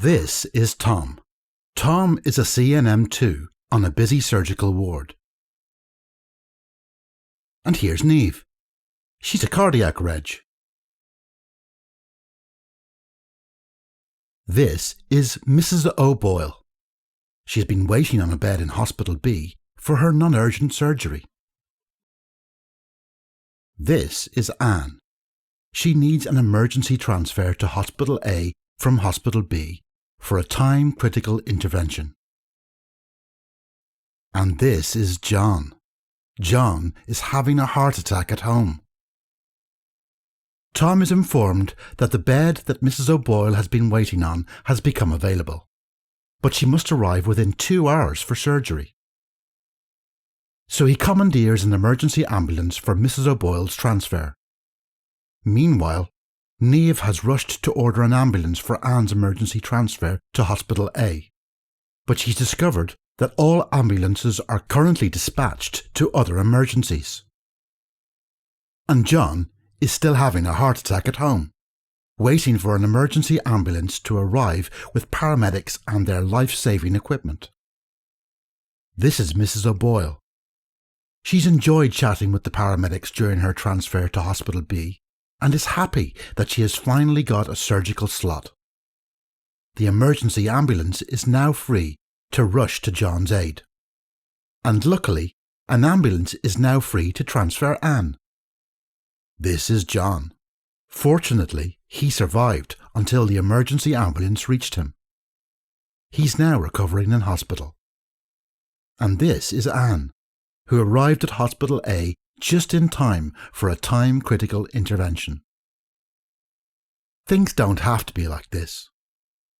This is Tom. Tom is a CNM2 on a busy surgical ward. And here's Niamh. She's a cardiac reg. This is Mrs. O'Boyle. She's been waiting on a bed in Hospital B for her non-urgent surgery. This is Anne. She needs an emergency transfer to Hospital A from Hospital B for a time-critical intervention. And this is John. John is having a heart attack at home. Tom is informed that the bed that Mrs. O'Boyle has been waiting on has become available, but she must arrive within 2 hours for surgery. So he commandeers an emergency ambulance for Mrs. O'Boyle's transfer. Meanwhile, Niamh has rushed to order an ambulance for Anne's emergency transfer to Hospital A, but she's discovered that all ambulances are currently dispatched to other emergencies. And John is still having a heart attack at home, waiting for an emergency ambulance to arrive with paramedics and their life-saving equipment. This is Mrs. O'Boyle. She's enjoyed chatting with the paramedics during her transfer to Hospital B and is happy that she has finally got a surgical slot. The emergency ambulance is now free to rush to John's aid. And luckily, an ambulance is now free to transfer Anne. This is John. Fortunately, he survived until the emergency ambulance reached him. He's now recovering in hospital. And this is Anne, who arrived at Hospital A just in time for a time-critical intervention. Things don't have to be like this.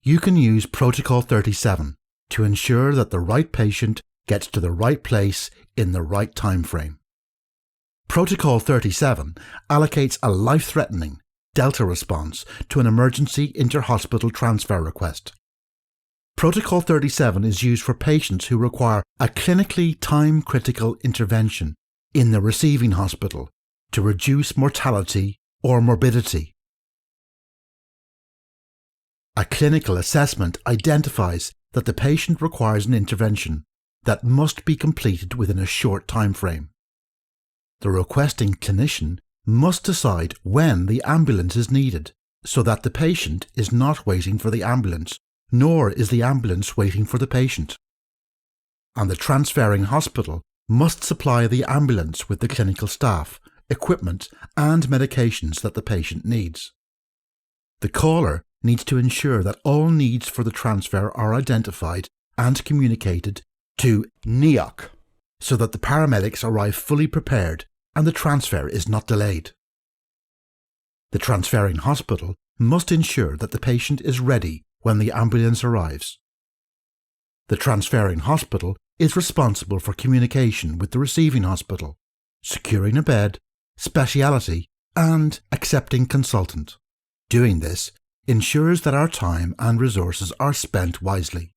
You can use Protocol 37 to ensure that the right patient gets to the right place in the right time frame. Protocol 37 allocates a life-threatening Delta response to an emergency inter-hospital transfer request. Protocol 37 is used for patients who require a clinically time-critical intervention in the receiving hospital to reduce mortality or morbidity. A clinical assessment identifies that the patient requires an intervention that must be completed within a short time frame. The requesting clinician must decide when the ambulance is needed so that the patient is not waiting for the ambulance, nor is the ambulance waiting for the patient. And the transferring hospital must supply the ambulance with the clinical staff, equipment and medications that the patient needs. The caller needs to ensure that all needs for the transfer are identified and communicated to NEOC so that the paramedics arrive fully prepared and the transfer is not delayed. The transferring hospital must ensure that the patient is ready when the ambulance arrives. The transferring hospital is responsible for communication with the receiving hospital, securing a bed, speciality, and accepting consultant. Doing this ensures that our time and resources are spent wisely,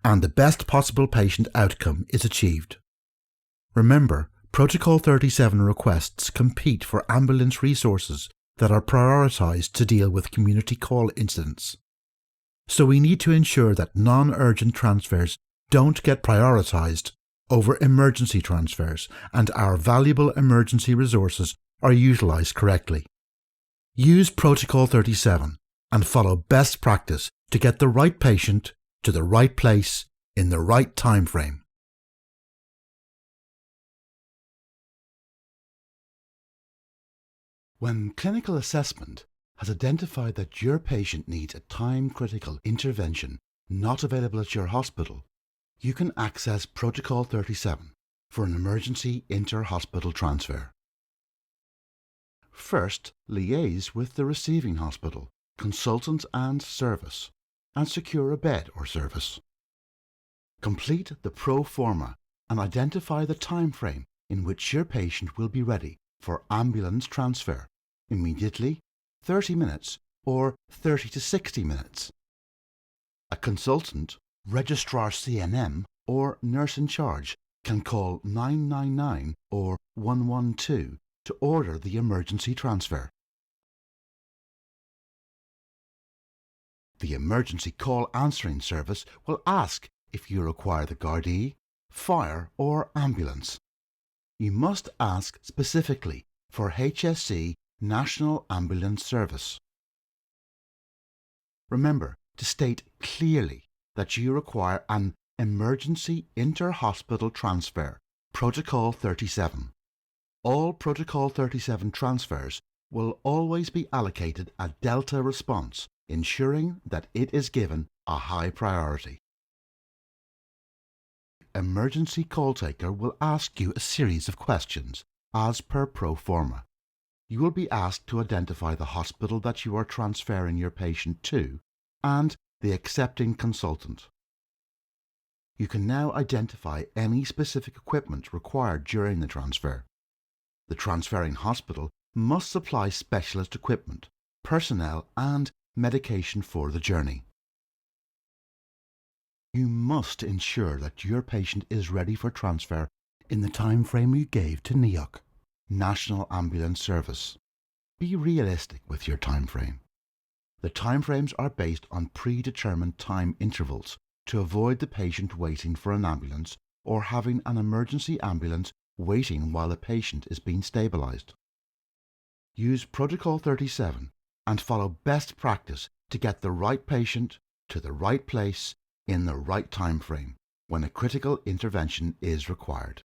and the best possible patient outcome is achieved. Remember, Protocol 37 requests compete for ambulance resources that are prioritised to deal with community call incidents. So we need to ensure that non-urgent transfers don't get prioritised over emergency transfers and our valuable emergency resources are utilised correctly. Use Protocol 37 and follow best practice to get the right patient to the right place in the right time frame. When clinical assessment has identified that your patient needs a time-critical intervention not available at your hospital, you can access Protocol 37 for an emergency inter-hospital transfer. First, liaise with the receiving hospital, consultant and service, and secure a bed or service. Complete the pro forma and identify the time frame in which your patient will be ready for ambulance transfer, immediately, 30 minutes, or 30 to 60 minutes. A consultant, registrar CNM, or nurse in charge can call 999 or 112 to order the emergency transfer. The emergency call answering service will ask if you require the Gardaí, fire or ambulance. You must ask specifically for HSE National Ambulance Service. Remember to state clearly that you require an emergency inter-hospital transfer, Protocol 37. All Protocol 37 transfers will always be allocated a Delta response, ensuring that it is given a high priority. Emergency call taker will ask you a series of questions as per pro forma. You will be asked to identify the hospital that you are transferring your patient to and the accepting consultant. You can now identify any specific equipment required during the transfer. The transferring hospital must supply specialist equipment, personnel and medication for the journey. You must ensure that your patient is ready for transfer in the time frame you gave to NAIOC, National Ambulance Service. Be realistic with your time frame. The timeframes are based on predetermined time intervals to avoid the patient waiting for an ambulance or having an emergency ambulance waiting while the patient is being stabilised. Use Protocol 37 and follow best practice to get the right patient to the right place in the right time frame when a critical intervention is required.